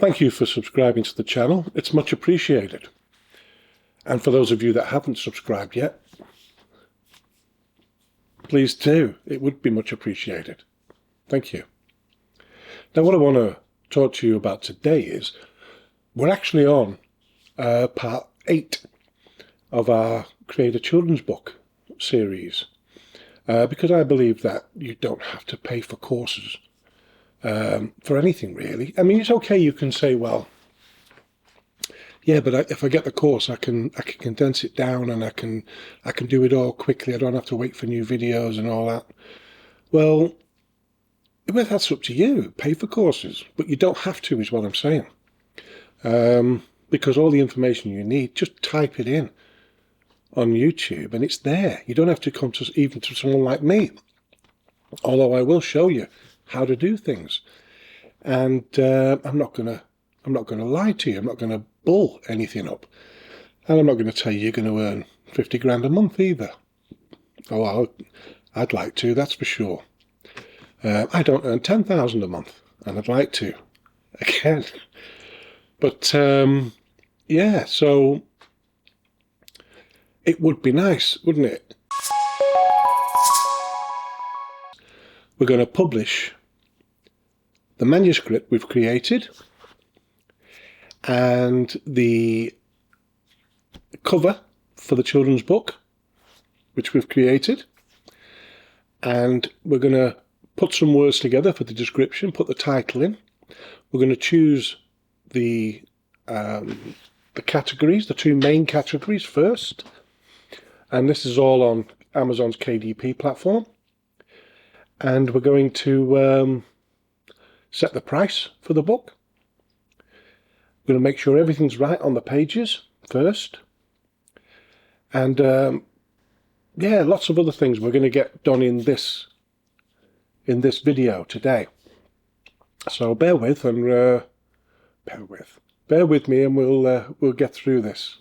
Thank you for subscribing to the channel. It's much appreciated. And for those of you that haven't subscribed yet, please do. It would be much appreciated. Thank you. Now, what I want to talk to you about today is we're actually on part 8 of our Create a Children's Book series because I believe that you don't have to pay for courses for anything, really. I mean, it's okay, you can say, well, yeah, but if I get the course, I can condense it down and I can do it all quickly. I don't have to wait for new videos and all that. Well, that's up to you. Pay for courses, but you don't have to, is what I'm saying. Because all the information you need, just type it in on YouTube and it's there. You don't have to come to even to someone like me. Although I will show you how to do things, and I'm not gonna lie to you. I'm not gonna bull anything up, and I'm not going to tell you you're going to earn 50 grand a month either. Oh, I'd like to, that's for sure. I don't earn 10,000 a month, and I'd like to, again. But yeah, so it would be nice, wouldn't it? We're going to publish the manuscript we've created and the cover for the children's book, which we've created. And we're going to put some words together for the description, put the title in. We're going to choose the categories, the 2 main categories first. And this is all on Amazon's KDP platform. And we're going to set the price for the book. We're going to make sure everything's right on the pages first. And yeah, lots of other things we're going to get done in this video today. So bear with me and we'll get through this.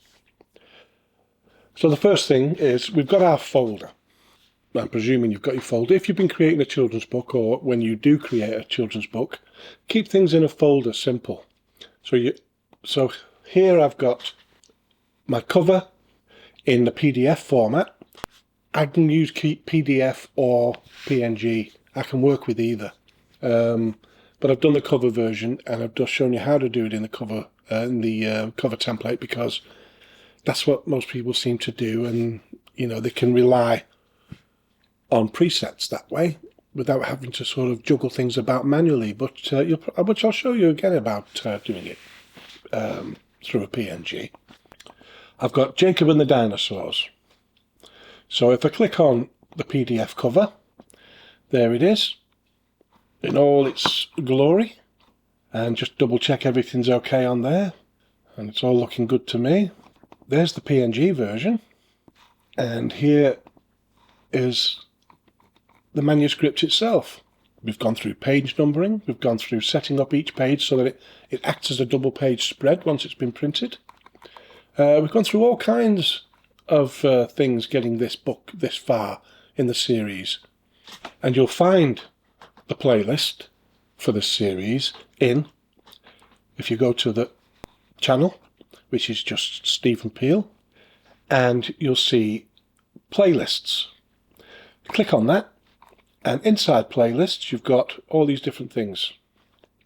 So the first thing is we've got our folder. I'm presuming you've got your folder. If you've been creating a children's book, or when you do create a children's book, keep things in a folder simple. So here I've got my cover in the PDF format. I can use PDF or PNG. I can work with either. But I've done the cover version, and I've just shown you how to do it in the cover cover template, because that's what most people seem to do, and you know, they can rely on presets that way without having to sort of juggle things about manually. But which I'll show you again about doing it through a PNG. I've got Jacob and the dinosaurs. So if I click on the PDF cover, there it is in all its glory, and just double check everything's okay on there, and it's all looking good to me. There's the PNG version, and here is the manuscript itself. We've gone through page numbering, we've gone through setting up each page so that it acts as a double page spread once it's been printed. We've gone through all kinds of things getting this book this far in the series. And you'll find the playlist for this series if you go to the channel, which is just Stephen Peel, and you'll see playlists. Click on that, and inside playlists you've got all these different things.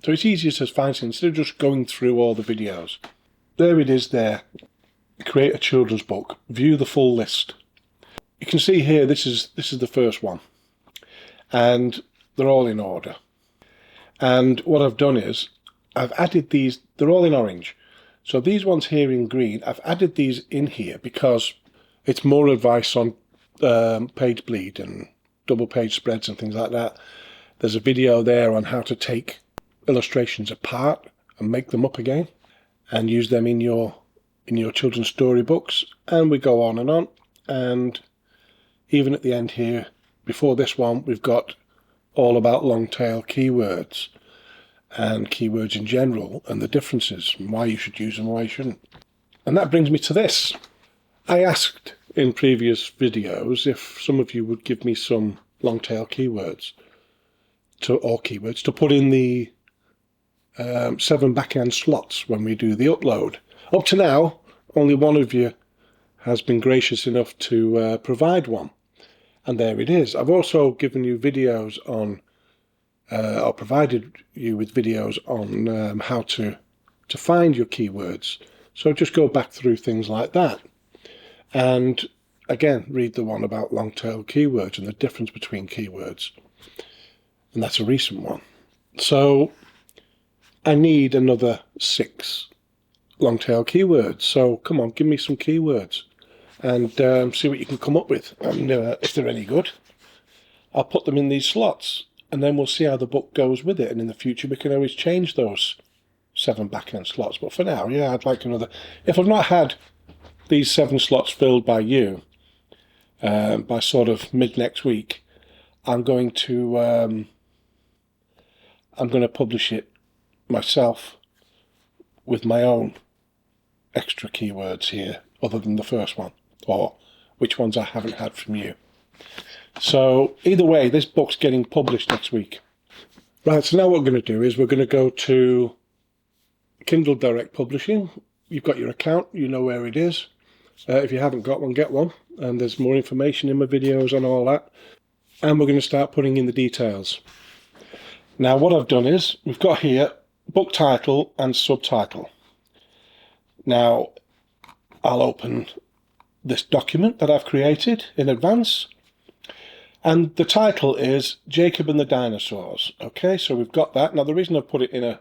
So it's easier to find things instead of just going through all the videos. There it is there. Create a children's book. View the full list. You can see here this is the first one, and they're all in order. And what I've done is I've added these. They're all in orange, so these ones here in green, I've added these in here because it's more advice on page bleed and double page spreads and things like that. There's a video there on how to take illustrations apart and make them up again and use them in your children's storybooks, and we go on. And even at the end here, before this one, we've got all about long tail keywords and keywords in general and the differences and why you should use them and why you shouldn't. And that brings me to this. I asked in previous videos if some of you would give me some long tail keywords to put in the 7 back-end slots when we do the upload. Up to now, only one of you has been gracious enough to provide one, and there it is. I've also given you videos on, or provided you with videos on how to find your keywords. So just go back through things like that, and again read the one about long-tail keywords and the difference between keywords, and that's a recent one. So I need another 6 long-tail keywords. So come on, give me some keywords and see what you can come up with. And if they're any good, I'll put them in these slots, and then we'll see how the book goes with it. And in the future, we can always change those 7 back-end slots. But for now, yeah, I'd like another. If I've not had these 7 slots filled by you by sort of mid next week, I'm going to publish it myself with my own extra keywords here, other than the first one, or which ones I haven't had from you. So either way, this book's getting published next week. Right, so now what we're going to do is we're going to go to Kindle Direct Publishing. You've got your account, you know where it is. If you haven't got one, get one, and there's more information in my videos on all that. And we're going to start putting in the details. Now what I've done is, we've got here book title and subtitle. Now I'll open this document that I've created in advance, and the title is Jacob and the Dinosaurs. Okay, so we've got that. Now the reason I've put it in a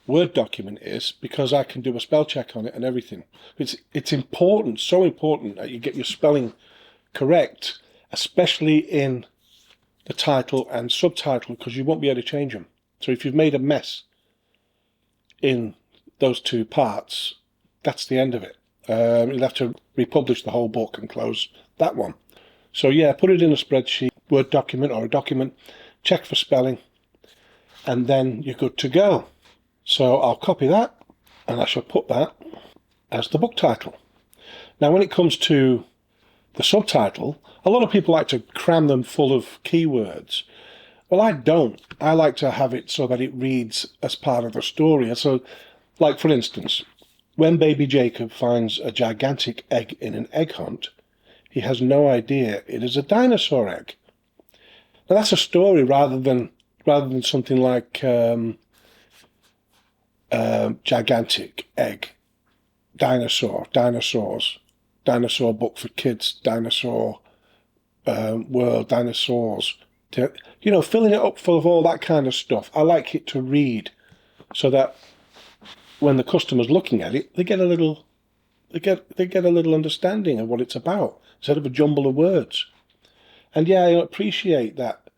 Word document is because I can do a spell check on it and everything. It's important, so important that you get your spelling correct, especially in the title and subtitle, because you won't be able to change them. So if you've made a mess in those 2 parts, that's the end of it. You'll have to republish the whole book and close that one. So yeah, put it in a spreadsheet, Word document or a document, check for spelling, and then you're good to go. So I'll copy that, and I shall put that as the book title. Now when it comes to the subtitle, a lot of people like to cram them full of keywords. Well, I don't. I like to have it so that it reads as part of the story. So, like for instance, when baby Jacob finds a gigantic egg in an egg hunt, he has no idea it is a dinosaur egg. Now that's a story rather than something like gigantic egg, dinosaurs, dinosaur book for kids, dinosaur world, dinosaurs. You know, filling it up full of all that kind of stuff. I like it to read so that when the customer's looking at it, they get a little understanding of what it's about, instead of a jumble of words. And yeah, I appreciate that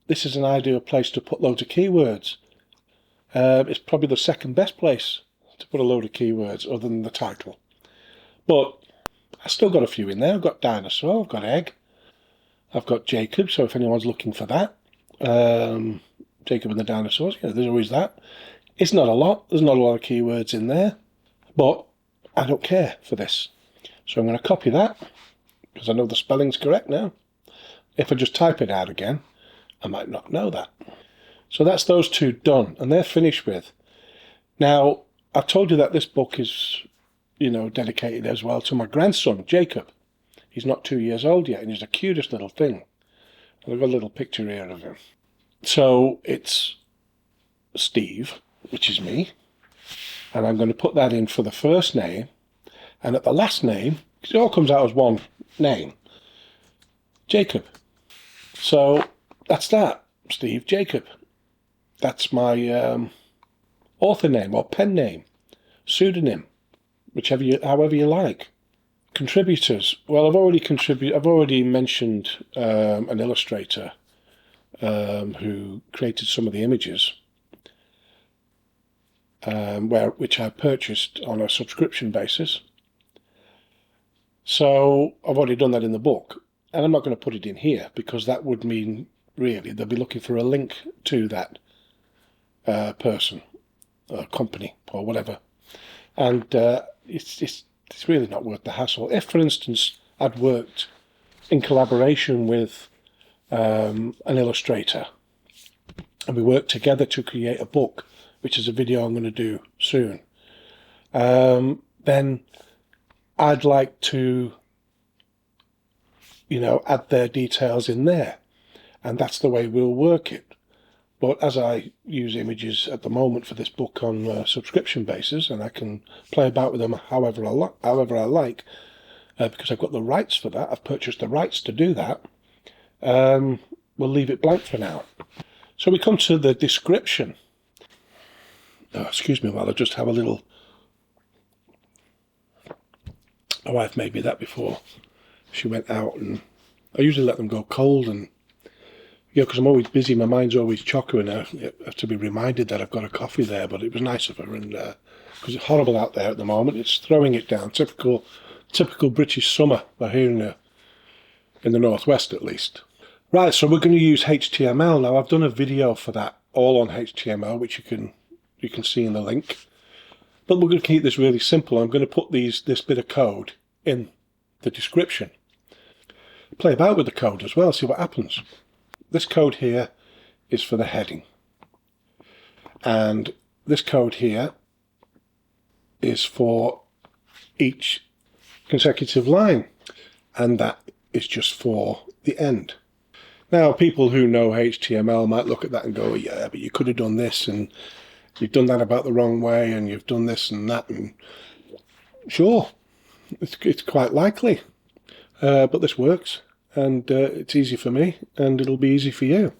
this is an ideal place to put loads of keywords. It's probably the second best place to put a load of keywords other than the title. But I still got a few in there. I've got dinosaur, I've got egg, I've got Jacob, so if anyone's looking for that, Jacob and the Dinosaurs, you know, there's always that. It's not a lot, there's not a lot of keywords in there, but I don't care for this. So I'm going to copy that, because I know the spelling's correct now. If I just type it out again, I might not know that. So that's those 2 done, and they're finished with. Now, I've told you that this book is, you know, dedicated as well to my grandson, Jacob. He's not 2 years old yet, and he's the cutest little thing. And I've got a little picture here of him. So it's Steve, which is me, and I'm going to put that in for the first name, and at the last name, because it all comes out as one name, Jacob. So that's that, Steve Jacob. That's my author name or pen name, pseudonym, however you like. Contributors. Well, I've already mentioned an illustrator who created some of the images, which I purchased on a subscription basis. So I've already done that in the book, and I'm not going to put it in here because that would mean really they'll be looking for a link to that person, company, or whatever, and it's really not worth the hassle. If, for instance, I'd worked in collaboration with an illustrator, and we worked together to create a book which is a video I'm going to do soon, then I'd like to, add their details in there. And that's the way we'll work it. But as I use images at the moment for this book on a subscription basis, and I can play about with them however I like, because I've got the rights for that, I've purchased the rights to do that, we'll leave it blank for now. So we come to the description. Oh, excuse me while I just have a little... My wife made me that before she went out, and I usually let them go cold, and because I'm always busy, my mind's always chocker, and I have to be reminded that I've got a coffee there. But it was nice of her, and because it's horrible out there at the moment, it's throwing it down. Typical British summer. We're here in the northwest, at least. Right, so we're going to use HTML now. I've done a video for that, all on HTML, which you can see in the link. But we're going to keep this really simple. I'm going to put this bit of code in the description. Play about with the code as well, see what happens. This code here is for the heading. And this code here is for each consecutive line. And that is just for the end. Now, people who know HTML might look at that and go, yeah, but you could have done this, and you've done that about the wrong way, and you've done this and that. And sure, it's quite likely. But this works. And it's easy for me, and it'll be easy for you.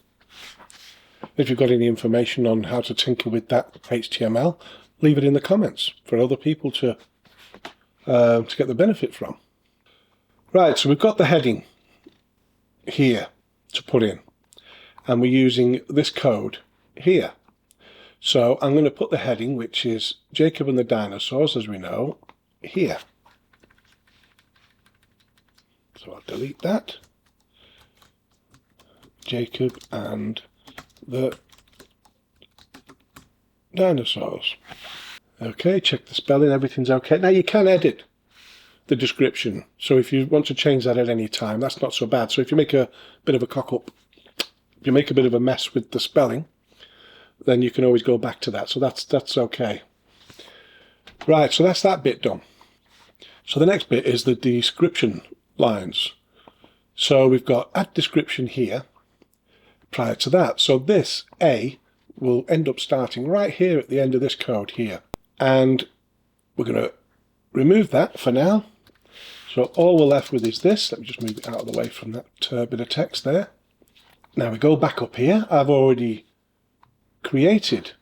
If you've got any information on how to tinker with that HTML, leave it in the comments for other people to get the benefit from. Right, so we've got the heading here to put in, and we're using this code here. So I'm going to put the heading, which is Jacob and the Dinosaurs, as we know, here. So I'll delete that. Jacob and the Dinosaurs. Okay, check the spelling, everything's okay. Now you can edit the description, so if you want to change that at any time, that's not so bad. So if you make a bit of a cock-up, if you make a bit of a mess with the spelling, then you can always go back to that. So that's okay. Right, so that's that bit done. So the next bit is the description lines. So we've got add description here prior to that. So this A will end up starting right here at the end of this code here. And we're going to remove that for now. So all we're left with is this. Let me just move it out of the way from that bit of text there. Now we go back up here. I've already created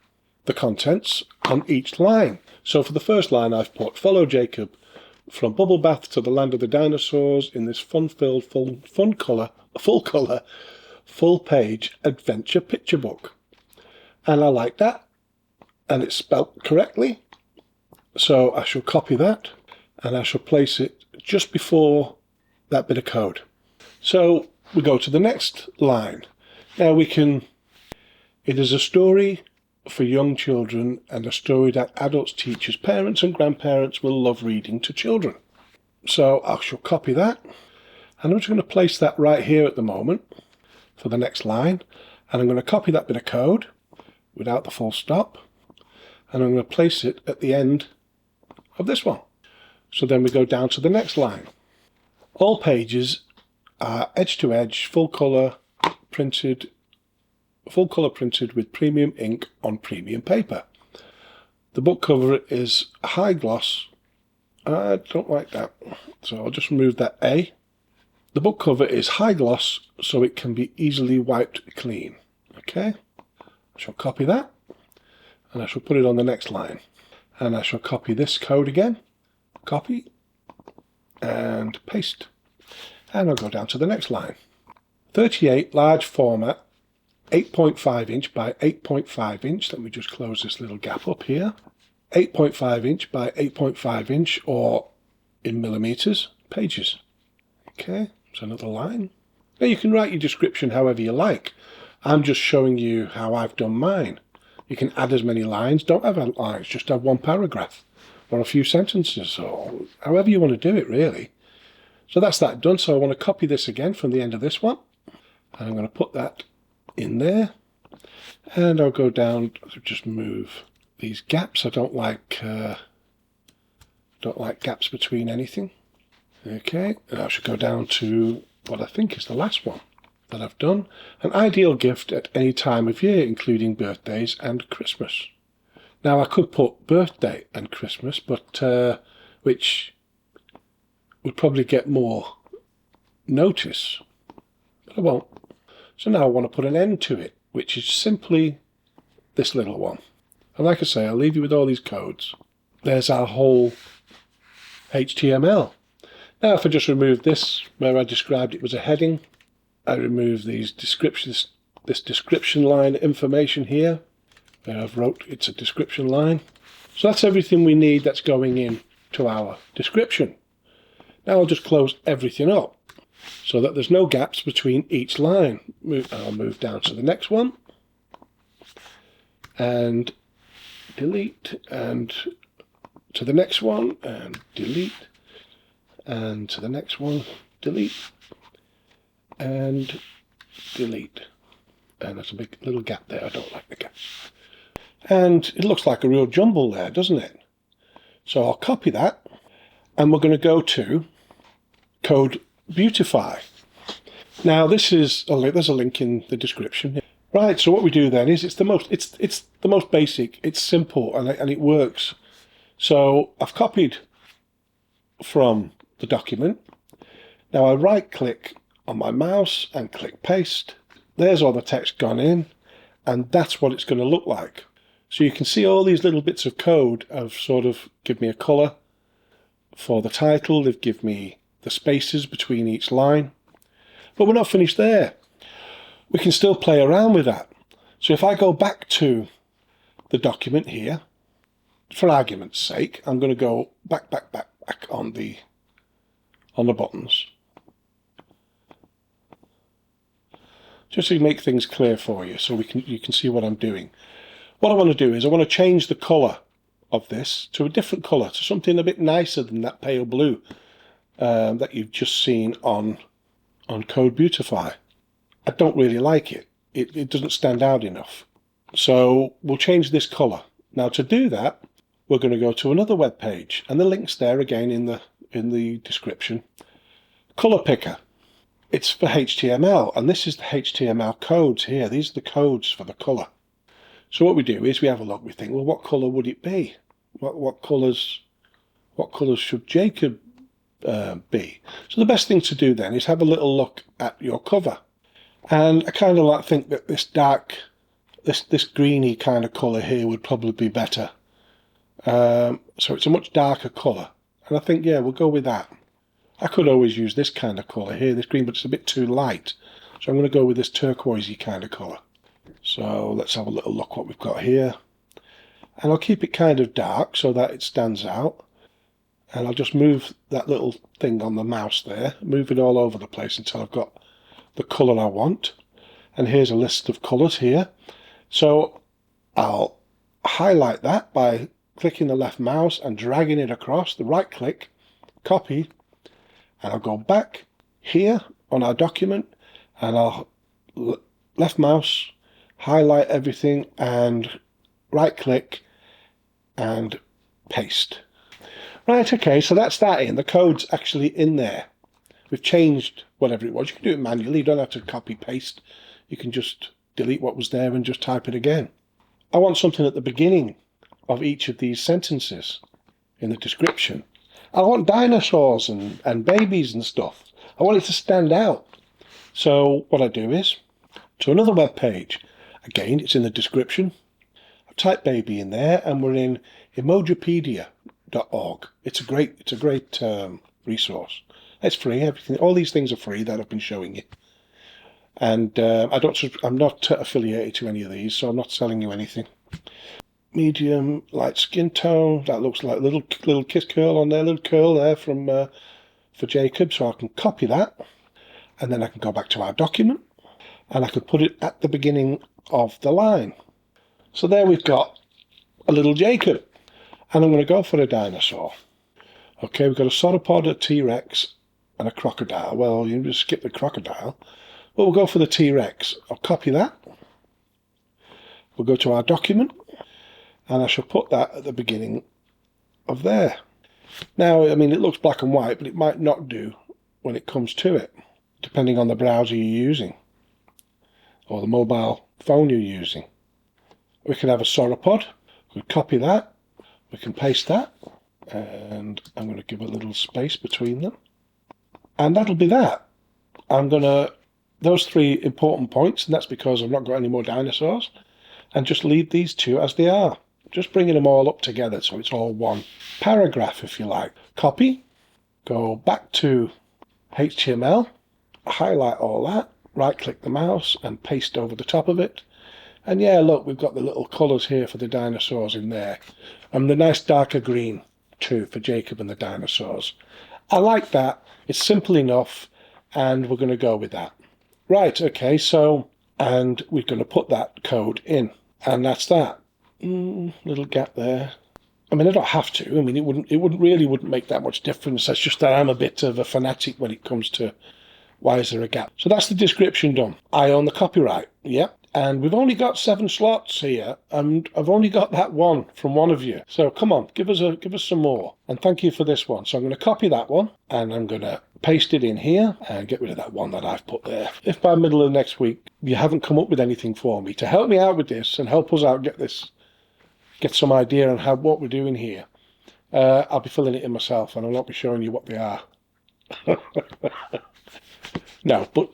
the contents on each line. So for the first line I've put follow Jacob from Bubble Bath to the land of the dinosaurs in this fun-filled, full page adventure picture book. And I like that. And it's spelt correctly. So I shall copy that and I shall place it just before that bit of code. So we go to the next line. Now it is a story for young children and a story that adults, teachers, parents and grandparents will love reading to children. So I shall copy that, and I'm just going to place that right here at the moment for the next line, and I'm going to copy that bit of code without the full stop, and I'm going to place it at the end of this one. So then we go down to the next line. All pages are edge to edge, full colour printed with premium ink on premium paper. The book cover is high gloss. I don't like that, so I'll just remove that A. The book cover is high gloss, so it can be easily wiped clean. Okay, I shall copy that, and I shall put it on the next line. And I shall copy this code again, copy, and paste. And I'll go down to the next line. 38 large format, 8.5 inch by 8.5 inch. Let me just close this little gap up here. 8.5 inch by 8.5 inch, or in millimeters, pages. Okay, so another line. Now you can write your description however you like. I'm just showing you how I've done mine. You can add as many lines. Don't have lines, just have one paragraph or a few sentences, or however you want to do it, really. So that's that done. So I want to copy this again from the end of this one, and I'm going to put that in there, and I'll go down, just move these gaps. I don't like gaps between anything. Okay, and I should go down to what I think is the last one that I've done. An ideal gift at any time of year, including birthdays and Christmas. Now I could put birthday and Christmas, but which would probably get more notice, but I won't. So now I want to put an end to it, which is simply this little one. And like I say, I'll leave you with all these codes. There's our whole HTML. Now if I just remove this, where I described it was a heading, I remove these descriptions, this description line information here, where I've wrote it's a description line. So that's everything we need that's going in to our description. Now I'll just close everything up so that there's no gaps between each line. I'll move down to the next one and delete, and to the next one and delete, and to the next one, delete, and delete. And there's a big little gap there. I don't like the gaps. And it looks like a real jumble there, doesn't it? So I'll copy that, and we're going to go to Code Beautify. Now this is there's a link in the description. Right, so what we do then is it's the most basic, it's simple, and it works. So I've copied from the document. Now I right click on my mouse and click paste. There's all the text gone in, and that's what it's going to look like. So you can see all these little bits of code have sort of give me a colour for the title. They've given me the spaces between each line. But we're not finished there. We can still play around with that. So if I go back to the document here, for argument's sake, I'm going to go back on the buttons, just to make things clear for you, so you can see what I'm doing. What I want to do is I want to change the colour of this to a different colour, to something a bit nicer than that pale blue that you've just seen on Code Beautify. I don't really like it. It doesn't stand out enough. So we'll change this colour. Now to do that, we're going to go to another web page, and the link's there again in the description. Colour Picker. It's for HTML, and this is the HTML codes here. These are the codes for the colour. So what we do is we have a look. We think, well, what colour would it be? What colours should Jacob be? So the best thing to do then is have a little look at your cover. And I kind of think that this dark, this greeny kind of colour here would probably be better. So it's a much darker colour. And I think, yeah, we'll go with that. I could always use this kind of colour here, this green, but it's a bit too light. So I'm going to go with this turquoisey kind of colour. So let's have a little look what we've got here. And I'll keep it kind of dark so that it stands out. And I'll just move that little thing on the mouse there, move it all over the place until I've got the colour I want. And here's a list of colours here. So I'll highlight that by clicking the left mouse and dragging it across, the right click, copy, and I'll go back here on our document and I'll left mouse, highlight everything and right click and paste. Right, okay, so that's that in. The code's actually in there. We've changed whatever it was. You can do it manually. You don't have to copy paste. You can just delete what was there and just type it again. I want something at the beginning of each of these sentences in the description. I want dinosaurs and babies and stuff. I want it to stand out. So what I do is to another web page. Again, it's in the description. I type baby in there, and we're in Emojipedia.org. It's a great resource. It's free. Everything, all these things are free that I've been showing you. And I'm not affiliated to any of these, so I'm not selling you anything. Medium light skin tone. That looks like little kiss curl on there, little curl there from for Jacob. So I can copy that, and then I can go back to our document, and I can put it at the beginning of the line. So there we've got a little Jacob, and I'm going to go for a dinosaur. Okay, we've got a sauropod, a T-Rex, and a crocodile. Well, you can just skip the crocodile. Well, we'll go for the T-Rex. I'll copy that. We'll go to our document, And I shall put that at the beginning of there. Now, I mean, it looks black and white, but it might not do when it comes to it, depending on the browser you're using or the mobile phone you're using. We can have a sauropod. We can copy that. We can paste that. And I'm going to give a little space between them. And that'll be that. Those 3 important points, and that's because I've not got any more dinosaurs, and just leave these 2 as they are. Just bringing them all up together so it's all one paragraph, if you like. Copy, go back to HTML, highlight all that, right-click the mouse and paste over the top of it. And yeah, look, we've got the little colours here for the dinosaurs in there. And the nice darker green too for Jacob and the dinosaurs. I like that. It's simple enough, and we're going to go with that. Right, okay, so, and we're going to put that code in, and that's that. Little gap there. I mean, I don't have to. I mean, it wouldn't make that much difference. It's just that I'm a bit of a fanatic when it comes to why is there a gap. So that's the description done. I own the copyright. Yep. And we've only got 7 slots here, and I've only got that one from one of you. So come on, give us some more. And thank you for this one. So I'm going to copy that one, and I'm going to paste it in here and get rid of that one that I've put there. If by middle of next week you haven't come up with anything for me to help me out with this and help us out get some idea on what we're doing here, I'll be filling it in myself, and I'll not be showing you what they are. No, but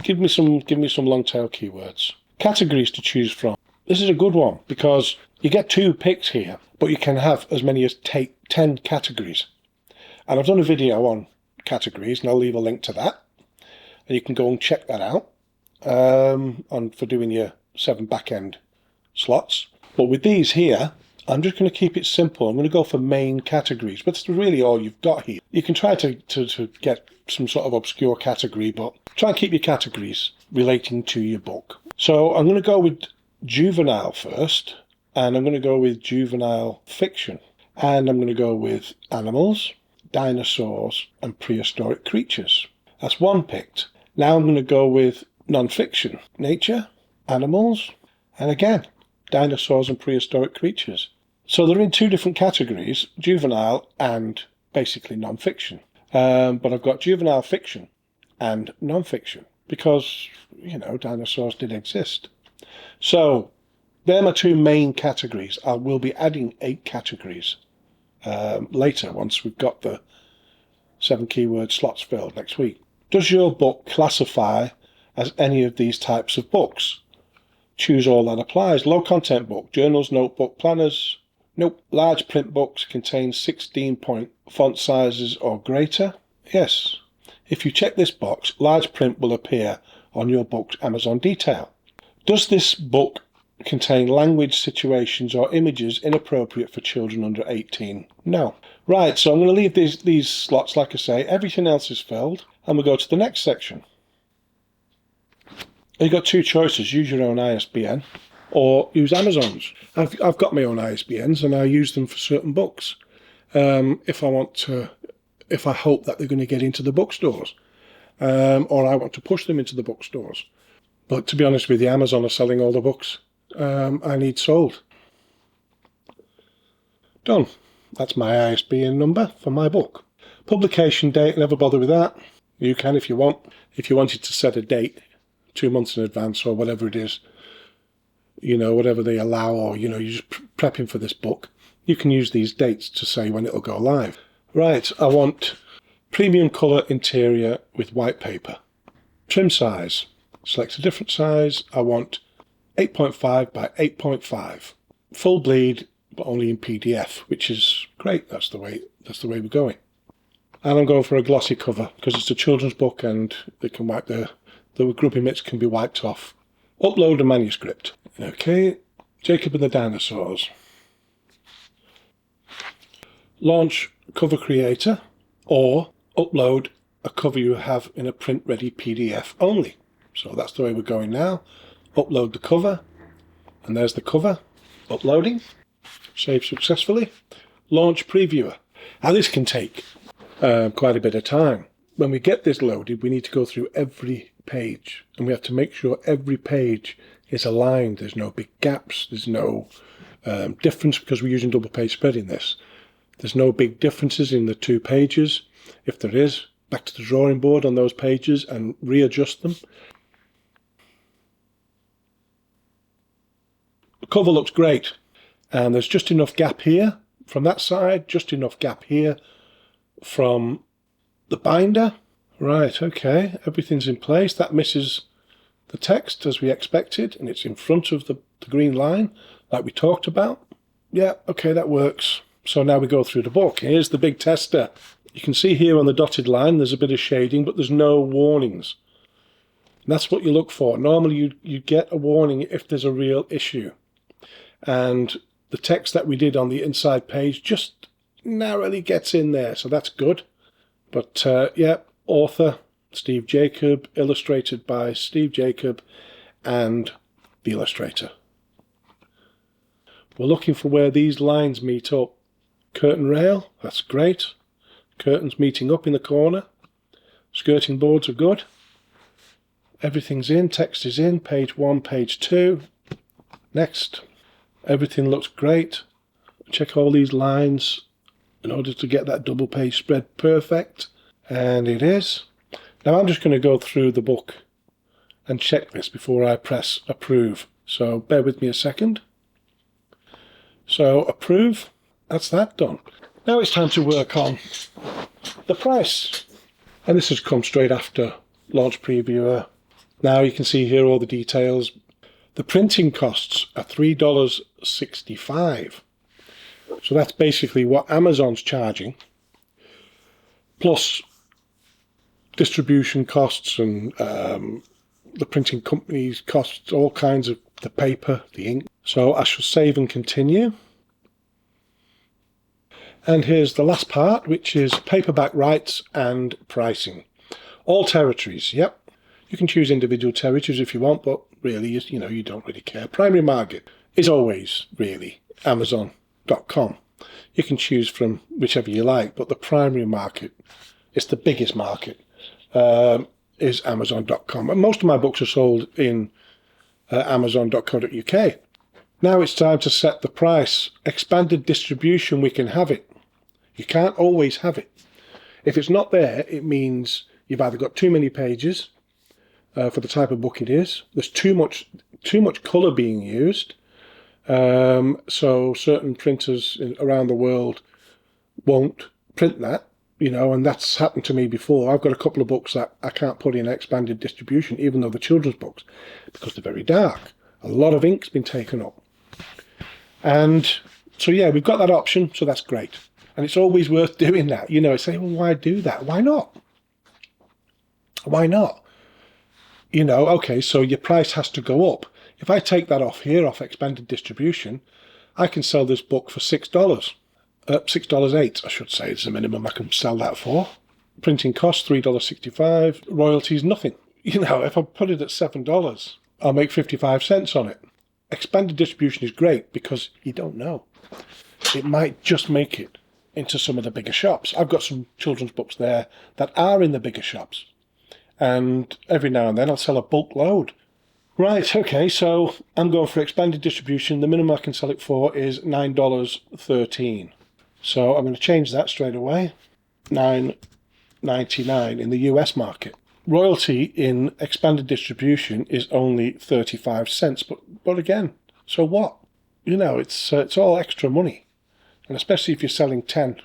give me some long tail keywords. Categories to choose from. This is a good one because you get 2 picks here, but you can have as many as 10 categories. And I've done a video on categories, and I'll leave a link to that. And you can go and check that out for doing your 7 back-end slots. But with these here, I'm just going to keep it simple. I'm going to go for main categories, but that's really all you've got here. You can try to get some sort of obscure category, but try and keep your categories relating to your book. So I'm going to go with juvenile first, and I'm going to go with juvenile fiction. And I'm going to go with animals, dinosaurs, and prehistoric creatures. That's 1 picked. Now I'm going to go with non-fiction, nature, animals, and again, dinosaurs and prehistoric creatures. So they're in 2 different categories, juvenile and basically non-fiction. But I've got juvenile fiction and non-fiction because, dinosaurs did exist. So they're my 2 main categories. I will be adding 8 categories later once we've got the 7 keyword slots filled next week. Does your book classify as any of these types of books? Choose all that applies. Low content book, journals, notebook, planners. Nope. Large print books contain 16-point font sizes or greater. Yes. If you check this box, large print will appear on your book's Amazon detail. Does this book contain language, situations or images inappropriate for children under 18? No. Right, so I'm going to leave these slots, like I say. Everything else is filled, and we'll go to the next section. You've got 2 choices. Use your own ISBN or use Amazon's. I've got my own ISBNs, and I use them for certain books. If I hope that they're going to get into the bookstores, or I want to push them into the bookstores. But to be honest with you, Amazon are selling all the books I need sold. Done. That's my ISBN number for my book. Publication date, never bother with that. You can if you want. If you wanted to set a date 2 months in advance or whatever it is, whatever they allow, or, you're just prepping for this book, you can use these dates to say when it'll go live. Right, I want premium colour interior with white paper. Trim size. Select a different size. I want 8.5 by 8.5. Full bleed, but only in PDF, which is great. That's the way we're going. And I'm going for a glossy cover because it's a children's book and they can wipe the grumpy bits can be wiped off. Upload a manuscript. Okay, Jacob and the Dinosaurs. Launch cover creator or upload a cover you have in a print ready PDF only. So that's the way we're going now. Upload the cover, and there's the cover. Uploading. Save successfully. Launch previewer. Now this can take quite a bit of time. When we get this loaded, we need to go through every page, and we have to make sure every page is aligned. There's no big gaps. There's no difference because we're using double page spread in this. There's no big differences in the 2 pages. If there is, back to the drawing board on those pages and readjust them. The cover looks great, and there's just enough gap here from that side, just enough gap here from the binder. Right, okay, everything's in place. That misses the text as we expected, and it's in front of the green line like we talked about. Yeah, okay, that works. So now we go through the book. Here's the big tester. You can see here on the dotted line there's a bit of shading, but there's no warnings. And that's what you look for. Normally you get a warning if there's a real issue. And the text that we did on the inside page just narrowly gets in there, so that's good. But yeah, author Steve Jpeg, illustrated by Steve Jpeg and the illustrator. We're looking for where these lines meet up. Curtain rail, that's great. Curtains meeting up in the corner. Skirting boards are good. Everything's in, text is in, page 1, page 2. Next. Everything looks great. Check all these lines in order to get that double page spread perfect. And it is. Now I'm just going to go through the book and check this before I press approve. So bear with me a second. So approve. That's that done. Now it's time to work on the price. And this has come straight after Launch Previewer. Now you can see here all the details. The printing costs are $3.65. So that's basically what Amazon's charging, plus distribution costs and the printing company's costs, all kinds of the paper, the ink. So I shall save and continue. And here's the last part, which is paperback rights and pricing. All territories, yep. You can choose individual territories if you want, but really, you don't really care. Primary market is always really Amazon.com. You can choose from whichever you like, but the primary market, it's the biggest market, is Amazon.com. And most of my books are sold in Amazon.co.uk. Now it's time to set the price. Expanded distribution, we can have it. You can't always have it. If it's not there, it means you've either got too many pages for the type of book it is. There's too much colour being used. So certain printers around the world won't print that, and that's happened to me before. I've got a couple of books that I can't put in expanded distribution, even though they're children's books, because they're very dark. A lot of ink's been taken up. And so, yeah, we've got that option, so that's great. And it's always worth doing that. Say, well, why do that? Why not? Why not? Okay, so your price has to go up. If I take that off here, off expanded distribution, I can sell this book for $6. $6.08, I should say, is the minimum I can sell that for. Printing costs, $3.65. Royalties, nothing. If I put it at $7, I'll make 55 cents on it. Expanded distribution is great because you don't know. It might just make it into some of the bigger shops. I've got some children's books there that are in the bigger shops. And every now and then I'll sell a bulk load. Right, okay, so I'm going for expanded distribution. The minimum I can sell it for is $9.13. So I'm going to change that straight away. $9.99 in the US market. Royalty in expanded distribution is only 35 cents. But again, so what? It's all extra money. And especially if you're selling 10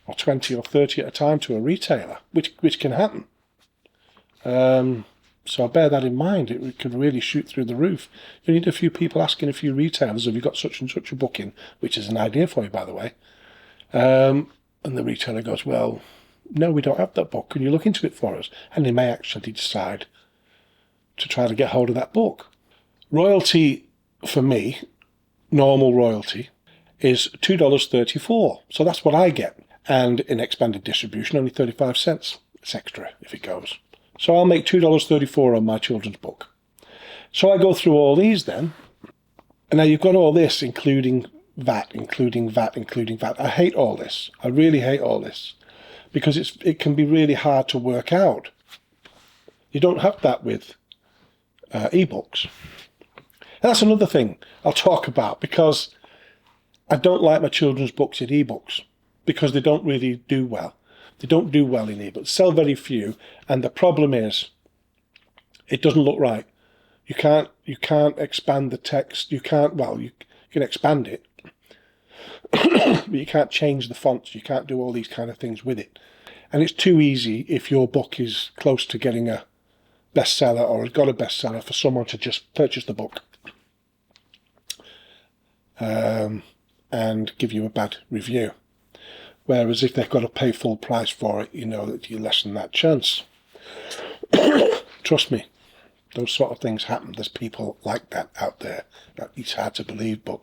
or 20 or 30 at a time to a retailer, which can happen. So bear that in mind. It could really shoot through the roof. You need a few people asking a few retailers, have you got such and such a book in? Which is an idea for you, by the way. And the retailer goes, well, no, we don't have that book. Can you look into it for us? And they may actually decide to try to get hold of that book. Royalty, for me, normal royalty, is $2.34. So that's what I get. And in expanded distribution, only 35 cents. It's extra if it goes. So I'll make $2.34 on my children's book. So I go through all these then. And now you've got all this, including VAT, including VAT, including VAT. I hate all this. I really hate all this. Because it can be really hard to work out. You don't have that with ebooks. And that's another thing I'll talk about, because I don't like my children's books in ebooks because they don't really do well. They don't do well in ebooks. Sell very few, and the problem is it doesn't look right. You can't expand the text. You can expand it, but you can't change the fonts. You can't do all these kind of things with it. And it's too easy if your book is close to getting a bestseller or has got a bestseller for someone to just purchase the book and give you a bad review. Whereas if they've got to pay full price for it, you know that you lessen that chance. Trust me, those sort of things happen. There's people like that out there. It's hard to believe, but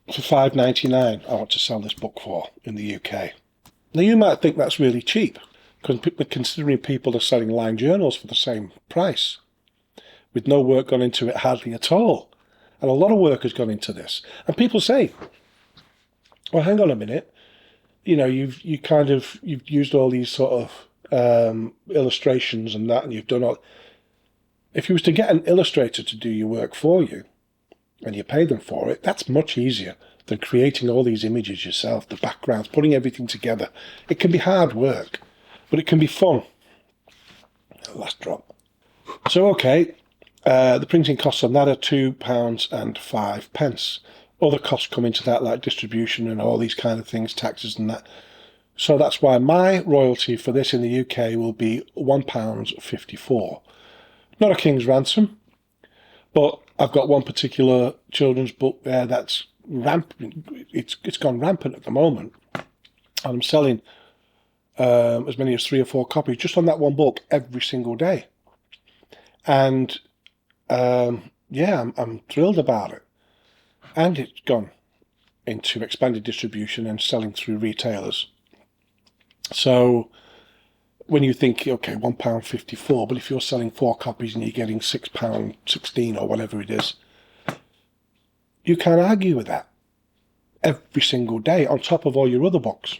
for $5.99 I want to sell this book for in the UK. Now you might think that's really cheap, considering people are selling line journals for the same price, with no work gone into it hardly at all. And a lot of work has gone into this. And people say, well, hang on a minute, you know, you've used all these sort of illustrations and that, and you've done all. If you was to get an illustrator to do your work for you, and you pay them for it, that's much easier than creating all these images yourself, the backgrounds, putting everything together. It can be hard work, but it can be fun. Last drop. So, okay, the printing costs on that are £2.05. Other costs come into that, like distribution and all these kind of things, taxes and that. So that's why my royalty for this in the UK will be £1.54. Not a king's ransom, but I've got one particular children's book there that's rampant. It's gone rampant at the moment. And I'm selling as many as 3 or 4 copies just on that one book every single day. And yeah, I'm thrilled about it. And it's gone into expanded distribution and selling through retailers. So when you think, okay, £1.54, but if you're selling 4 copies and you're getting £6.16 or whatever it is, you can't argue with that every single day on top of all your other books.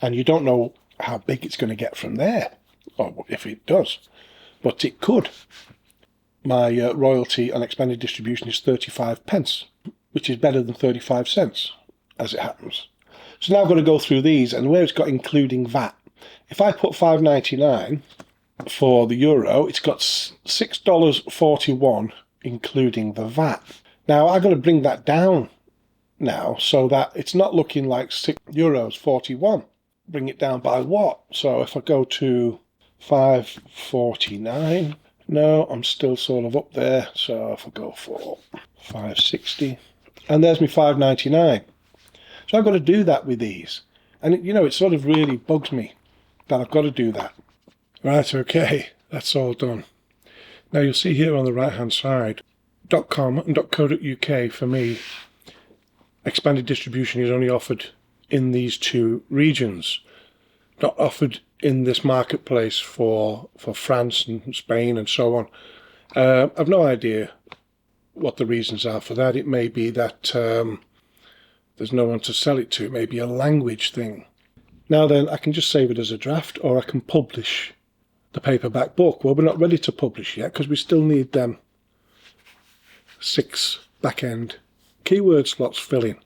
And you don't know how big it's going to get from there, or if it does, but it could. My royalty on expanded distribution is 35p, which is better than 35 cents, as it happens. So now I've got to go through these, and where it's got including VAT. If I put $5.99 for the euro, it's got $6.41 including the VAT. Now I've got to bring that down now so that it's not looking like €6.41. Bring it down by what? So if I go to $5.49, no, I'm still sort of up there. So if I go for $5.60, and there's my $5.99. So I've got to do that with these. And, you know, it sort of really bugs me that I've got to do that. Right, okay, that's all done. Now you'll see here on the right-hand side, .com and .co.uk for me, expanded distribution is only offered in these 2 regions, not offered in this marketplace for France and Spain and so on. I've no idea what the reasons are for that. It may be that there's no one to sell it to. It may be a language thing. Now then, I can just save it as a draft, or I can publish the paperback book. Well, we're not ready to publish yet because we still need them 6 back-end keyword slots filling.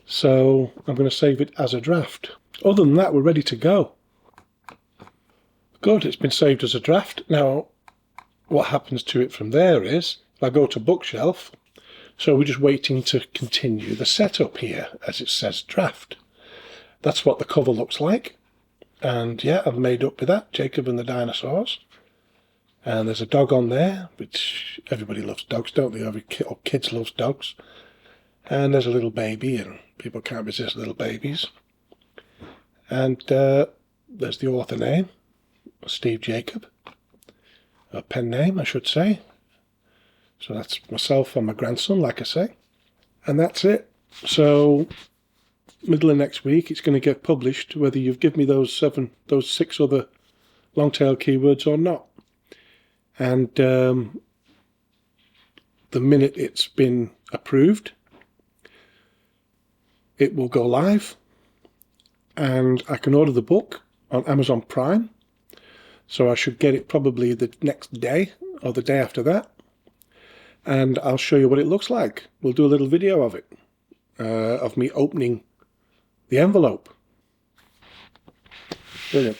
So I'm going to save it as a draft. Other than that, we're ready to go. Good, it's been saved as a draft. Now, what happens to it from there is, if I go to bookshelf, so we're just waiting to continue the setup here, as it says draft. That's what the cover looks like. And yeah, I've made up with that, Jacob and the dinosaurs. And there's a dog on there, which everybody loves dogs, don't they? Every kid or kids loves dogs. And there's a little baby, and people can't resist little babies. And there's the author name, Steve Jacob. A pen name, I should say. So that's myself and my grandson, like I say. And that's it. So middle of next week, it's going to get published, whether you've given me those 6 other long tail keywords or not. And the minute it's been approved, it will go live, and I can order the book on Amazon Prime. So I should get it probably the next day or the day after that. And I'll show you what it looks like. We'll do a little video of it. of me opening the envelope. Brilliant.